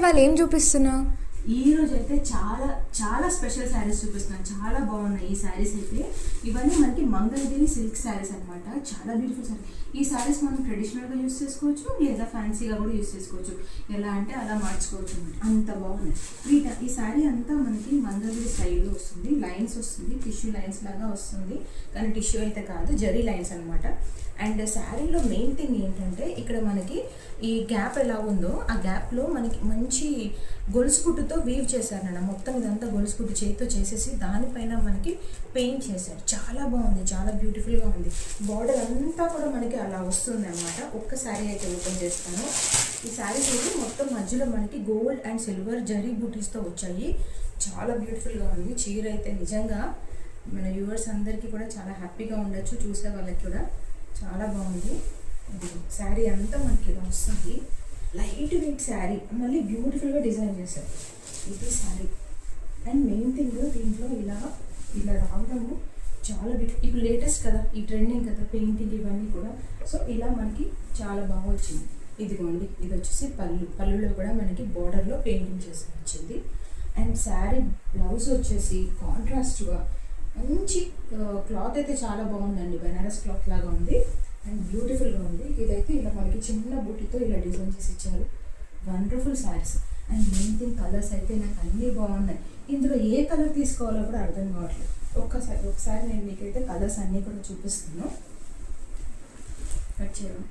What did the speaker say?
వాళ్ళు ఏం చూపిస్తున్నావు? ఈ రోజు అయితే చాలా చాలా స్పెషల్ శారీస్ చూపిస్తున్నాను. చాలా బాగున్నాయి ఈ శారీస్ అయితే. ఇవన్నీ మనకి మంగళగిరి సిల్క్ శారీస్ అనమాట. చాలా బ్యూటిఫుల్ శారీ. ఈ శారీస్ మనం ట్రెడిషనల్గా యూస్ చేసుకోవచ్చు, లేదా ఫ్యాన్సీగా కూడా యూస్ చేసుకోవచ్చు. ఎలా అంటే అలా మార్చుకోవచ్చు అనమాట. అంత బాగున్నాయి. ఈ శారీ అంతా మనకి మంగళగిరి స్టైల్లో వస్తుంది. లైన్స్ వస్తుంది, టిష్యూ లైన్స్ లాగా వస్తుంది, కానీ టిష్యూ అయితే కాదు, జరీ లైన్స్ అనమాట. అండ్ శారీలో మెయిన్ థింగ్ ఏంటంటే ఇక్కడ మనకి ఈ గ్యాప్ ఎలా ఉందో ఆ గ్యాప్లో మనకి మంచి గొలుసు కుట్టుతో వీవ్ చేశారన్న. మొత్తం ఇదంతా గొలుసు కుట్టు చేతితో చేసేసి దానిపైన మనకి పెయింట్ చేశారు. చాలా బాగుంది, చాలా బ్యూటిఫుల్గా ఉంది. బార్డర్ అంతా కూడా మనకి అలా వస్తుంది అనమాట. ఒక్క శారీ అయితే ఓపెన్ చేస్తాను. ఈ శారీస్ అయితే మొత్తం మధ్యలో మనకి గోల్డ్ అండ్ సిల్వర్ జరీ బూటీస్తో వచ్చాయి. చాలా బ్యూటిఫుల్గా ఉంది. చీర అయితే నిజంగా మన వ్యూవర్స్ అందరికీ కూడా చాలా హ్యాపీగా ఉండొచ్చు, చూసే వాళ్ళకి కూడా చాలా బాగుంది. శారీ అంతా మనకి ఇలా వస్తుంది. లైట్ వెయిట్ శారీ, మళ్ళీ బ్యూటిఫుల్గా డిజైన్ చేశారు. ఇది శారీ. అండ్ మెయిన్ థింగ్ దీంట్లో ఇలా ఇలా రావడము చాలా ఇప్పుడు లేటెస్ట్ కదా, ఈ ట్రెండింగ్ కదా పెయింటింగ్ ఇవన్నీ కూడా. సో ఇలా మనకి చాలా బాగా వచ్చింది. ఇదిగోండి, ఇది వచ్చేసి పళ్ళులో కూడా మనకి బోర్డర్లో పెయింటింగ్ చేసి వచ్చింది. అండ్ శారీ బ్లౌజ్ వచ్చేసి కాంట్రాస్ట్గా మంచి క్లాత్ అయితే చాలా బాగుందండి. బెనారస్ క్లాత్ లాగా ఉంది అండ్ బ్యూటిఫుల్గా ఉంది. ఇదైతే ఇలా మనకి చిన్న బూటీతో ఇలా డిజైన్ చేసి ఇచ్చారు. Wonderful saris. And main thing colours అయితే నాకు అన్నీ బాగున్నాయి. ఇందులో ఏ కలర్ తీసుకోవాలో కూడా అర్థం కావట్లేదు. ఒకసారి నేను మీకైతే కలర్స్ అన్నీ కూడా చూపిస్తాను. కట్ చేయడం